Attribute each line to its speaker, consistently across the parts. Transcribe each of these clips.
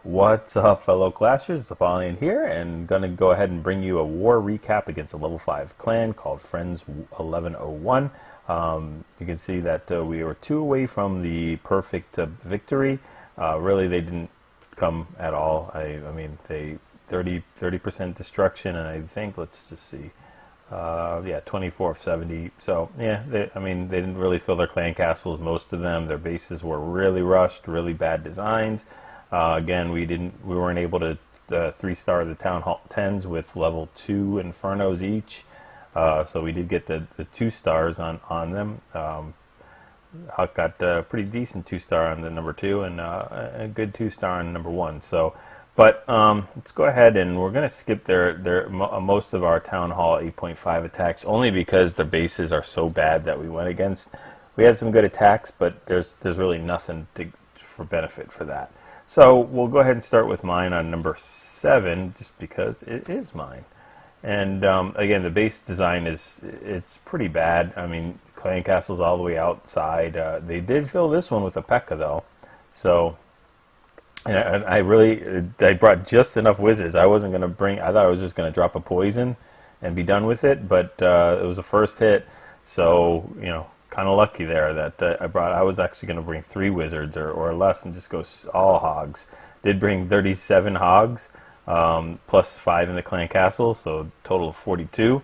Speaker 1: What's up, fellow Clashers? It's Apollyon here, and gonna go ahead and bring you a war recap against a level 5 clan called Friends1101. You can see that we were 2 away from the perfect victory. Really, they didn't come at all. I mean, they 30% destruction, and I think, let's just see, yeah, 24 of 70. So yeah, I mean, they didn't really fill their clan castles. Most of them, their bases were really rushed, really bad designs. Again, we weren't able to 3-star the Town Hall 10s with level 2 Infernos each. So we did get the 2 stars on them. Huck got a pretty decent 2-star on the number 2 and a good 2-star on number 1. So, but let's go ahead and we're going to skip most of our Town Hall 8.5 attacks, only because the bases are so bad that we went against. We had some good attacks, but there's really nothing for benefit for that. So we'll go ahead and start with mine on number 7, just because it is mine. And again, the base design it's pretty bad. I mean, clan castles all the way outside. They did fill this one with a P.E.K.K.A. though, so and I brought just enough wizards. I wasn't gonna bring. I thought I was just gonna drop a poison and be done with it, but it was a first hit, so you know. Kind of lucky there that I was actually going to bring 3 wizards or less and just go all hogs. Did bring 37 hogs, plus 5 in the clan castle, so total of 42.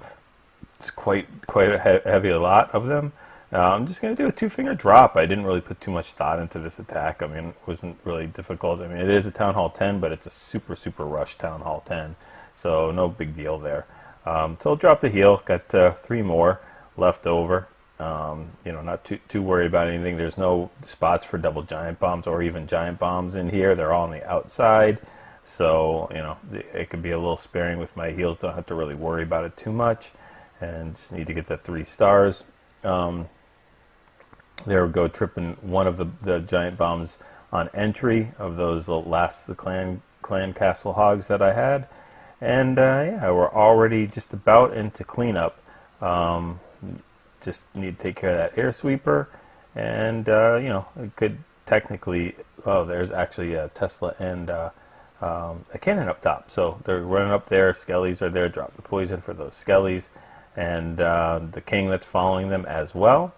Speaker 1: It's quite a heavy lot of them. I'm just going to do a 2-finger drop. I didn't really put too much thought into this attack. I mean, it wasn't really difficult. I mean, it is a Town Hall 10, but it's a super rush Town Hall 10, so no big deal there. So I'll drop the heal. Got 3 more left over. You know, not too worried about anything. There's no spots for double giant bombs or even giant bombs in here. They're all on the outside, so you know it could be a little sparing with my heals. Don't have to really worry about it too much, and just need to get the 3 stars. There we go, tripping one of the giant bombs on entry of those the clan castle hogs that I had, and yeah, we're already just about into cleanup. Just need to take care of that air sweeper, and you know, it could technically, oh, there's actually a Tesla and a cannon up top, so they're running up there. Skellies are there. Drop the poison for those Skellies, and the king that's following them as well.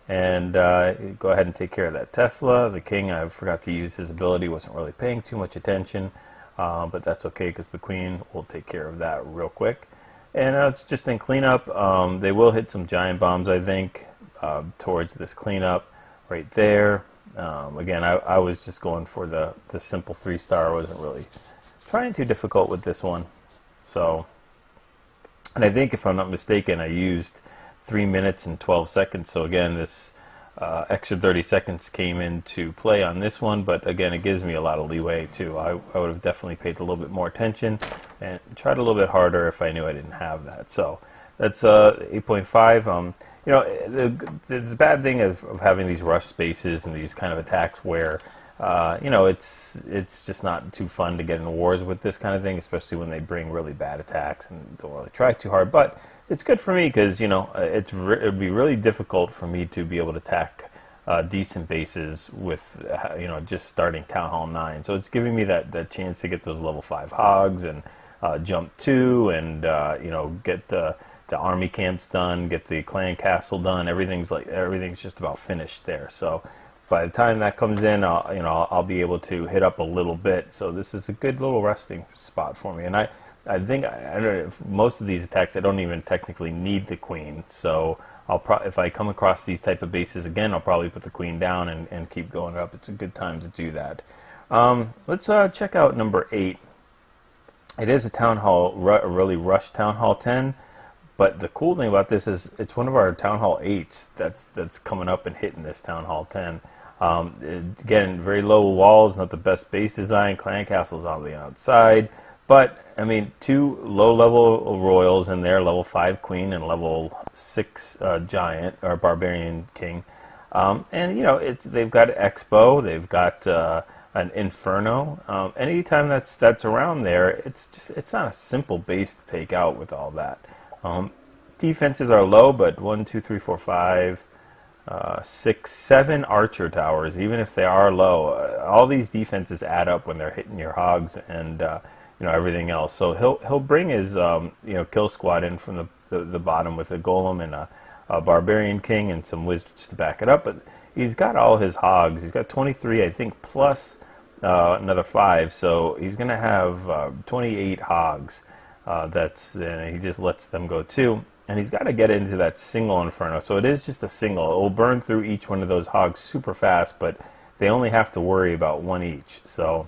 Speaker 1: And go ahead and take care of that Tesla. The king, I forgot to use his ability, wasn't really paying too much attention, but that's okay because the queen will take care of that real quick. And it's just in cleanup. They will hit some giant bombs, I think, towards this cleanup right there. Again, I was just going for the simple 3-star. I wasn't really trying too difficult with this one. So, and I think if I'm not mistaken, I used 3 minutes and 12 seconds. So again, this extra 30 seconds came into play on this one, but again, it gives me a lot of leeway too. I would have definitely paid a little bit more attention and tried a little bit harder if I knew I didn't have that. So that's 8.5. You know, there's a bad thing of having these rush spaces and these kind of attacks where you know, it's just not too fun to get in wars with this kind of thing, especially when they bring really bad attacks and don't really try too hard. But it's good for me because, you know, it would be really difficult for me to be able to attack decent bases with, you know, just starting Town Hall 9. So it's giving me that chance to get those level 5 hogs and jump 2 and, you know, get the army camps done, get the clan castle done. Everything's just about finished there. So by the time that comes in, I'll be able to hit up a little bit. So this is a good little resting spot for me. And I think I don't know, if most of these attacks I don't even technically need the queen. So if I come across these type of bases again, I'll probably put the queen down and keep going up. It's a good time to do that. Let's check out number 8. It is a Town Hall, a really rushed Town Hall 10. But the cool thing about this is it's one of our Town Hall 8s that's coming up and hitting this Town Hall 10. Again, very low walls, not the best base design. Clan castles on the outside. But, I mean, 2 low-level royals in there, level 5 queen and level 6 giant, or barbarian king. And, you know, they've got Expo, they've got an Inferno. Anytime that's around there, it's not a simple base to take out with all that. Defenses are low, but 1, 2, 3, 4, 5, 6, 7 archer towers, even if they are low. All these defenses add up when they're hitting your hogs and everything else. So he'll bring his kill squad in from the bottom with a golem and a barbarian king and some wizards to back it up. But he's got all his hogs. He's got 23, I think, plus another 5. So he's going to have 28 hogs. He just lets them go too. And he's got to get into that single inferno. So it is just a single. It will burn through each one of those hogs super fast, but they only have to worry about one each. So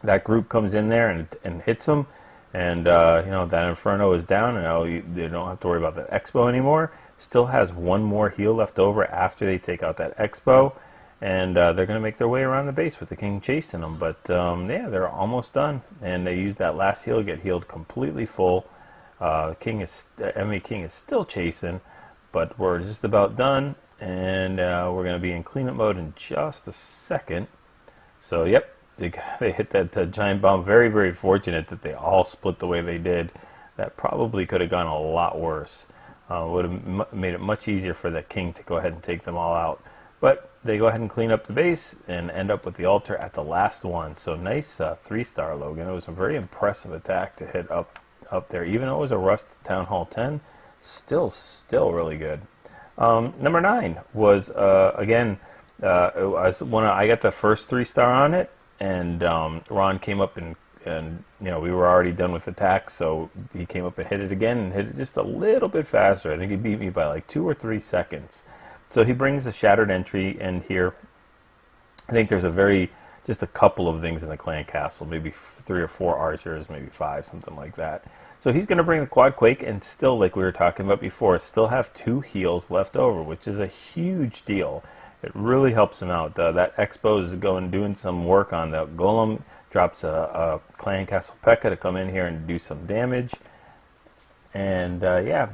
Speaker 1: that group comes in there and hits them. And, that inferno is down. And now they don't have to worry about that expo anymore. Still has one more heal left over after they take out that expo. And they're going to make their way around the base with the king chasing them. But, they're almost done. And they use that last heal, get healed completely full. Enemy king is still chasing, but we're just about done, and we're going to be in cleanup mode in just a second. So, yep, they hit that giant bomb. Very, very fortunate that they all split the way they did. That probably could have gone a lot worse. Would have made it much easier for the king to go ahead and take them all out. But they go ahead and clean up the base and end up with the altar at the last one. So nice 3-star, Logan. It was a very impressive attack to hit up there, even though it was a Rust Town Hall 10, still really good. Number 9 was again, I got the first 3-star on it, and Ron came up and we were already done with attack, so he came up and hit it again and hit it just a little bit faster. I think he beat me by like 2 or 3 seconds. So he brings a shattered entry in here. I think there's just a couple of things in the clan castle, maybe 3 or 4 archers, maybe 5, something like that. So he's going to bring the quad quake and still, like we were talking about before, still have 2 heals left over, which is a huge deal. It really helps him out. That expo is doing some work on the golem, drops a clan castle P.E.K.K.A to come in here and do some damage. And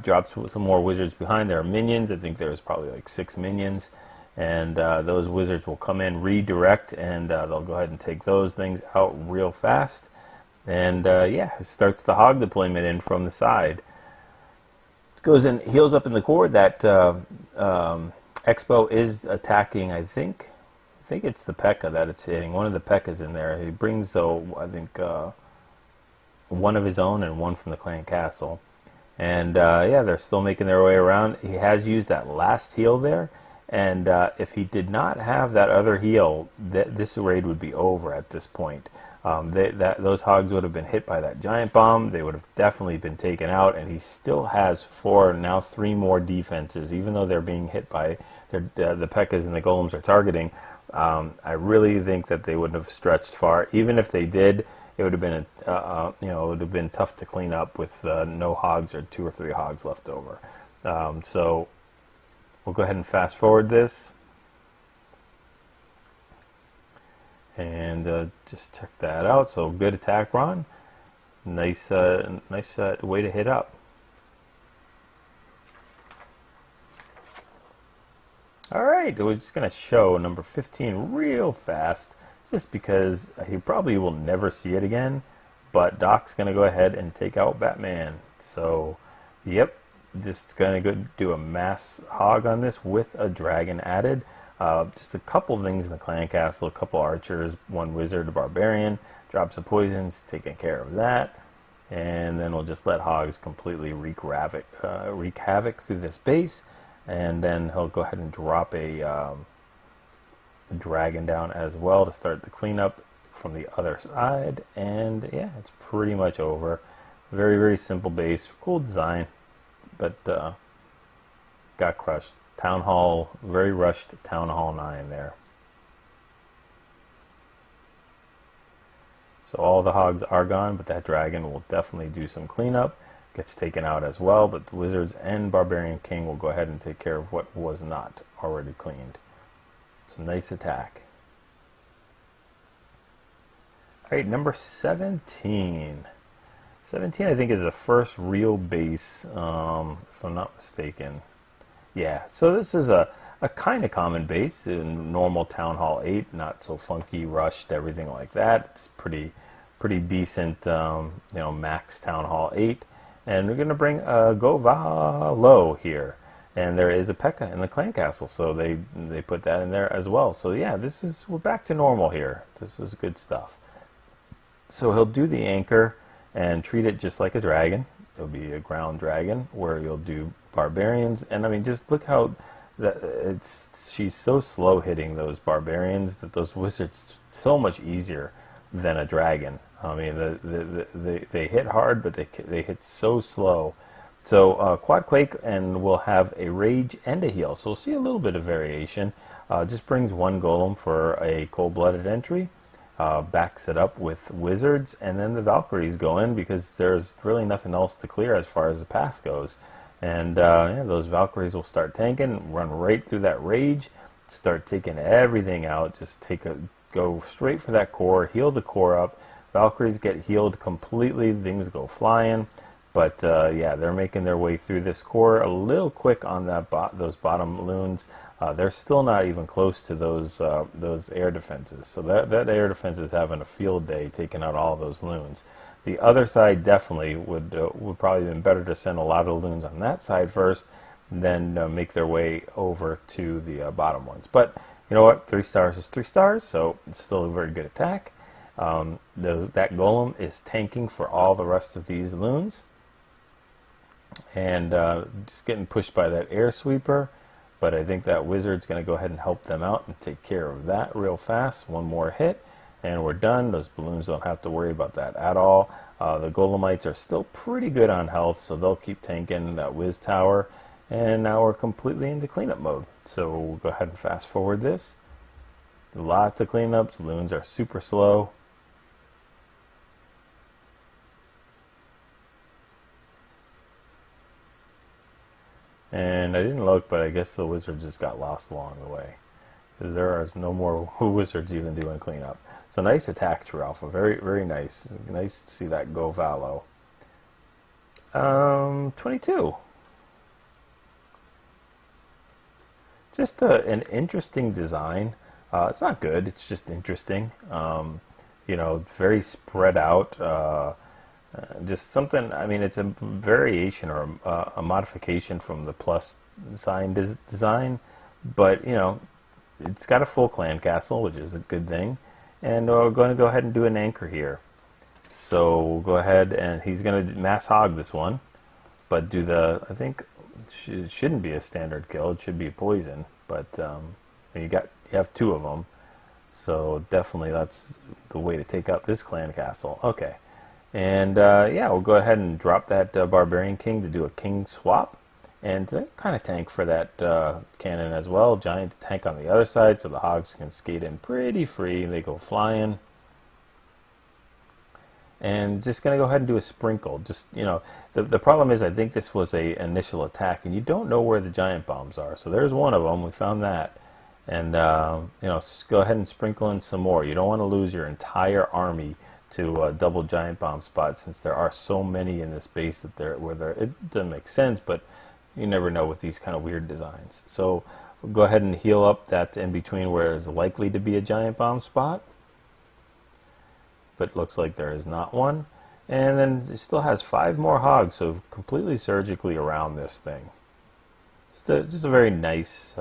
Speaker 1: drops some more wizards behind. There are minions. I think there's probably like 6 minions. And those wizards will come in, redirect, and they'll go ahead and take those things out real fast. And it starts the hog deployment in from the side. Goes and heals up in the core. That Expo is attacking, I think it's the P.E.K.K.A that it's hitting. One of the P.E.K.K.As in there. He brings, I think, one of his own and one from the clan castle. And they're still making their way around. He has used that last heal there. And if he did not have that other heal, this raid would be over at this point. Those hogs would have been hit by that giant bomb. They would have definitely been taken out. And he still has 4, now 3 more defenses, even though they're being hit by the P.E.K.K.As and the golems are targeting. I really think that they wouldn't have stretched far. Even if they did, it would have been it would have been tough to clean up with no hogs or 2 or 3 hogs left over. So we'll go ahead and fast forward this. And just check that out. So good attack, Ron. Nice way to hit up. All right, we're just going to show number 15 real fast, just because he probably will never see it again. But Doc's going to go ahead and take out Batman. So, yep, just going to go do a mass hog on this with a dragon added. Just a couple things in the clan castle, a couple archers, 1 wizard, a barbarian, drops of poisons, taking care of that. And then we'll just let hogs completely wreak havoc through this base. And then he'll go ahead and drop a dragon down as well to start the cleanup from the other side. And yeah, it's pretty much over. Very, very simple base, cool design, but got crushed. Town Hall, very rushed Town Hall 9 there. So all the hogs are gone, but that dragon will definitely do some cleanup. Gets taken out as well, but the wizards and barbarian king will go ahead and take care of what was not already cleaned. So nice attack. All right, number 17. 17, I think, is the first real base, if I'm not mistaken. Yeah, so this is a kind of common base in normal Town Hall 8, not so funky, rushed, everything like that. It's pretty decent, max Town Hall 8. And we're going to bring a GoVaLo here. And there is a P.E.K.K.A. in the clan castle, so they put that in there as well. So yeah, we're back to normal here. This is good stuff. So he'll do the anchor and treat it just like a dragon. It'll be a ground dragon where you'll do barbarians. And I mean, just look how she's so slow hitting those barbarians that those wizards so much easier than a dragon. I mean, they hit hard, but they hit so slow. So Quad Quake, and we'll have a Rage and a Heal. So we'll see a little bit of variation. Just brings one Golem for a Cold-Blooded entry. Backs it up with Wizards, and then the Valkyries go in because there's really nothing else to clear as far as the path goes. And yeah, those Valkyries will start tanking, run right through that Rage, start taking everything out. Just go straight for that core, heal the core up. Valkyries get healed completely, things go flying. But yeah, they're making their way through this core a little quick on those bottom loons. They're still not even close to those air defenses. So that air defense is having a field day taking out all those loons. The other side definitely would probably have been better to send a lot of loons on that side first, then make their way over to the bottom ones. But you know what? 3 stars is 3 stars, so it's still a very good attack. That golem is tanking for all the rest of these loons. And just getting pushed by that air sweeper, but I think that wizard's going to go ahead and help them out and take care of that real fast. One more hit and we're done. Those balloons don't have to worry about that at all. The golemites are still pretty good on health, so they'll keep tanking that whiz tower, and now we're completely into cleanup mode. So we'll go ahead and fast forward this. Lots of cleanups. Loons are super slow. And I didn't look, but I guess the wizard just got lost along the way, because there is no more wizards even doing cleanup. So nice attack, True Alpha. Very, very nice. Nice to see that GoVaLo. 22. Just an interesting design. It's not good. It's just interesting. You know, very spread out. Just something, I mean, it's a variation or a modification from the plus sign design, but, you know, it's got a full clan castle, which is a good thing, and we're going to go ahead and do an anchor here. So we'll go ahead, and he's going to mass hog this one, but do I think it shouldn't be a standard kill, it should be a poison, but you have 2 of them, so definitely that's the way to take out this clan castle. Okay. And yeah, we'll go ahead and drop that Barbarian King to do a King swap, and kind of tank for that cannon as well. Giant tank on the other side, so the hogs can skate in pretty free. They go flying. And just going to go ahead and do a sprinkle. Just, you know, the problem is I think this was a initial attack, and you don't know where the giant bombs are. So there's one of them. We found that. And, you know, go ahead and sprinkle in some more. You don't want to lose your entire army to a double giant bomb spot, since there are so many in this base that it doesn't make sense, but you never know with these kind of weird designs. So we'll go ahead and heal up that in between where it's likely to be a giant bomb spot, but it looks like there is not one. And then it still has 5 more hogs, so completely surgically around this thing. Just a very nice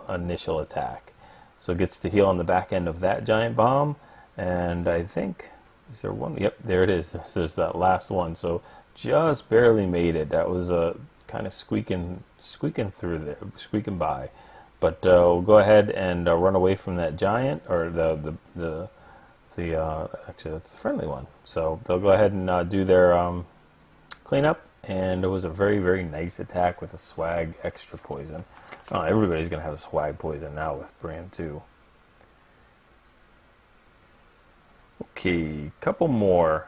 Speaker 1: initial attack. So it gets to heal on the back end of that giant bomb, and I think, is there one? Yep, there it is. There's that last one. So just barely made it. That was kind of squeaking through there, squeaking by. But we'll go ahead and run away from that giant, or actually that's the friendly one. So they'll go ahead and do their cleanup, and it was a very, very nice attack with a swag extra poison. Oh, everybody's gonna have a swag poison now with brand 2. Okay, couple more.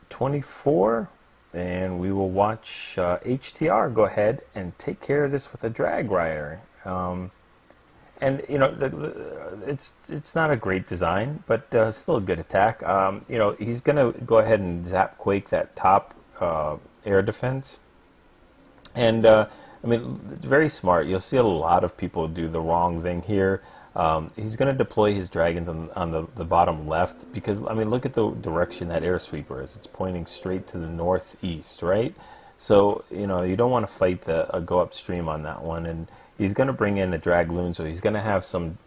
Speaker 1: 24, and we will watch HTR go ahead and take care of this with a drag rider. And you know, it's not a great design, but still a good attack. You know, he's gonna go ahead and zap quake that top air defense, and I mean, very smart. You'll see a lot of people do the wrong thing here. He's going to deploy his dragons on the bottom left, because, I mean, look at the direction that air sweeper is. It's pointing straight to the northeast, right? So, you know, you don't want to fight the go upstream on that one. And he's going to bring in a Dragloon, so he's going to have some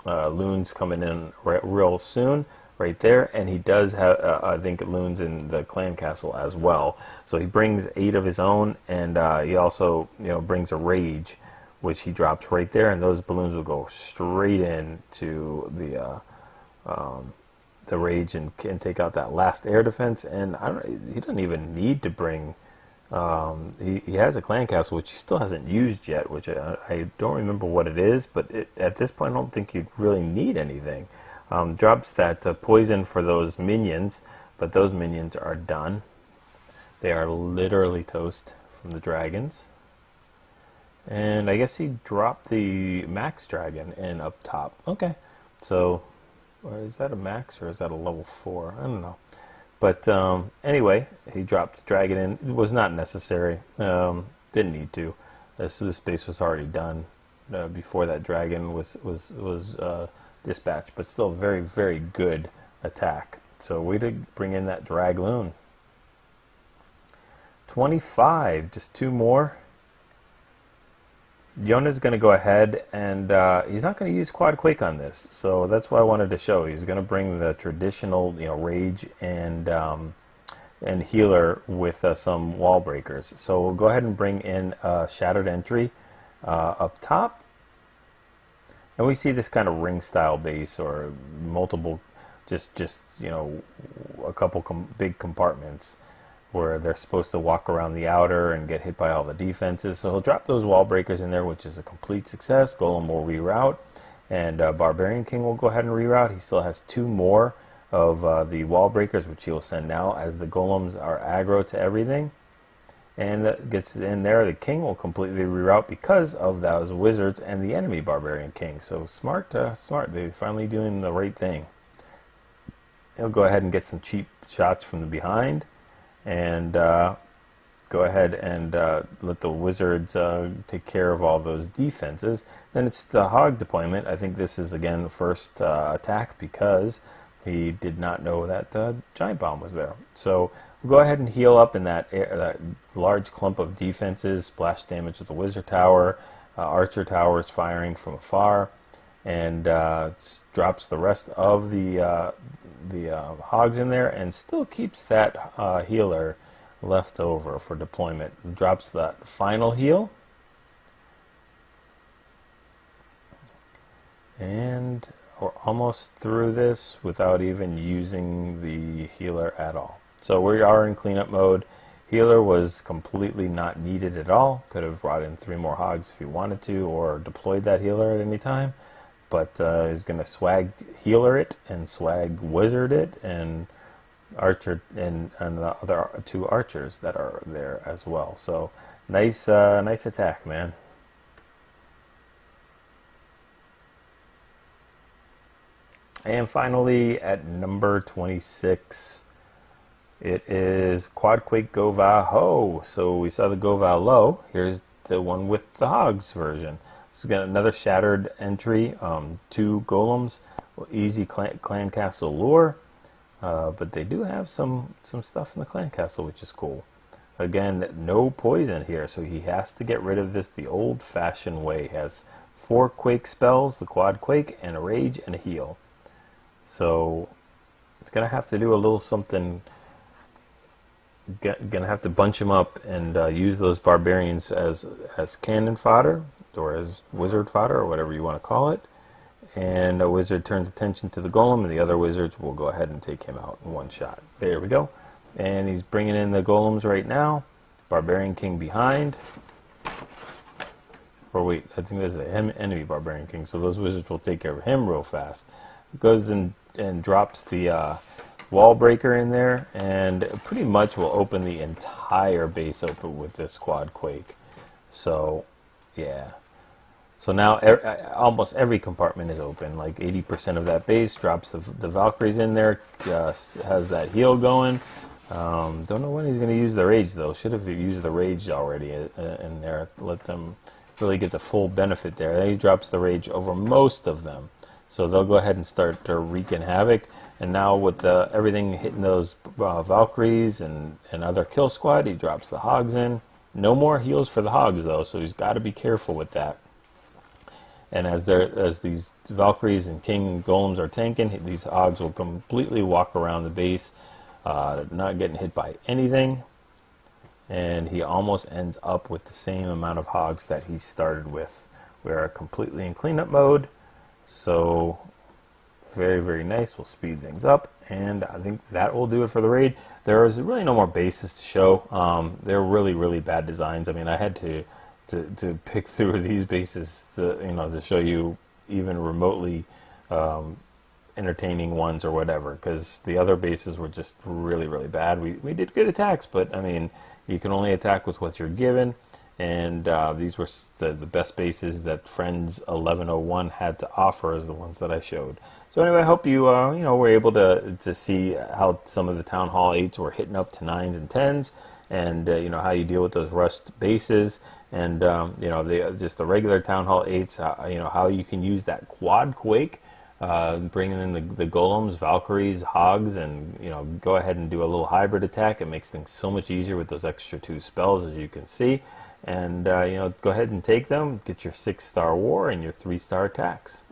Speaker 1: loons coming in real soon right there. And he does have, I think, loons in the clan castle as well. So he brings 8 of his own, and he also, you know, brings a rage, which he drops right there, and those balloons will go straight in to the rage and take out that last air defense. And he doesn't even need to bring. He has a clan castle which he still hasn't used yet, which I don't remember what it is, but at this point I don't think you'd really need anything. Drops that poison for those minions, but those minions are done. They are literally toast from the dragons. And I guess he dropped the max dragon in up top. Okay, so or is that a max or is that a level 4? I don't know. But anyway, he dropped the dragon in. It was not necessary. Didn't need to. So this base was already done before that dragon was dispatched. But still, very, very good attack. So we did bring in that Dragloon. 25, just 2 more. Yona's going to go ahead, and he's not going to use Quad Quake on this, so that's why I wanted to show. He's going to bring the traditional, you know, Rage and Healer with some wall breakers. So we'll go ahead and bring in Shattered Entry up top, and we see this kind of ring-style base or multiple, just you know, a couple big compartments where they're supposed to walk around the outer and get hit by all the defenses. So he'll drop those wall breakers in there, which is a complete success. Golem will reroute, and Barbarian King will go ahead and reroute. He still has 2 more of the wall breakers, which he'll send now as the golems are aggro to everything. And that gets in there. The King will completely reroute because of those wizards and the enemy Barbarian King. So smart, smart. They're finally doing the right thing. He'll go ahead and get some cheap shots from the behind, and go ahead and let the wizards take care of all those defenses. Then it's the hog deployment. I think this is, again, first attack because he did not know that giant bomb was there. So we'll go ahead and heal up in that large clump of defenses. Splash damage with the wizard tower. Archer tower is firing from afar, and drops the rest of the hogs in there, and still keeps that healer left over for deployment. Drops that final heal, and we're almost through this without even using the healer at all. So we are in cleanup mode. Healer was completely not needed at all. Could have brought in 3 more hogs if you wanted to, or deployed that healer at any time. But he's going to swag healer it and swag wizard it and archer and the other 2 archers that are there as well. So nice nice attack, man. And finally, at number 26, it is Quad Quake GoVaLo. So we saw the GoVaLo. Here's the one with the hogs version. So we got another Shattered Entry, 2 golems, easy clan castle lure, but they do have some stuff in the clan castle, which is cool. Again, no poison here, so he has to get rid of this the old-fashioned way. He has 4 Quake spells, the Quad Quake, and a Rage and a Heal. So it's gonna have to do a little something. Gonna have to bunch him up and use those barbarians as cannon fodder, or as wizard fodder, or whatever you want to call it. And a wizard turns attention to the golem, and the other wizards will go ahead and take him out in one shot. There we go. And he's bringing in the golems right now. Barbarian King behind. Or wait, I think there's an enemy Barbarian King, so those wizards will take care of him real fast. Goes and drops the wall breaker in there, and pretty much will open the entire base open with this Quad Quake. So, yeah. So now almost every compartment is open. Like 80% of that base drops the Valkyries in there. Has that heal going. Don't know when he's going to use the Rage, though. Should have used the Rage already in there. Let them really get the full benefit there. Then he drops the Rage over most of them. So they'll go ahead and start wreaking havoc. And now with everything hitting those Valkyries and other kill squad, he drops the Hogs in. No more heals for the Hogs though, so he's got to be careful with that. And as these Valkyries and King Golems are tanking, these Hogs will completely walk around the base, not getting hit by anything. And he almost ends up with the same amount of Hogs that he started with. We are completely in cleanup mode, so very, very nice. We'll speed things up, and I think that will do it for the raid. There is really no more bases to show. They're really, really bad designs. I mean, I had to pick through these bases to show you even remotely entertaining ones or whatever, because the other bases were just really, really bad. We did good attacks, but I mean, you can only attack with what you're given, and these were the best bases that friends1101 had to offer as the ones that I showed. So anyway, I hope you were able to see how some of the Town Hall 8s were hitting up to 9s and 10s, and how you deal with those rust bases, and just the regular Town Hall 8s, how you can use that quad quake, bringing in the Golems, Valkyries, Hogs, and go ahead and do a little hybrid attack. It makes things so much easier with those extra 2 spells, as you can see. And go ahead and take them, get your 6-star war and your 3-star attacks.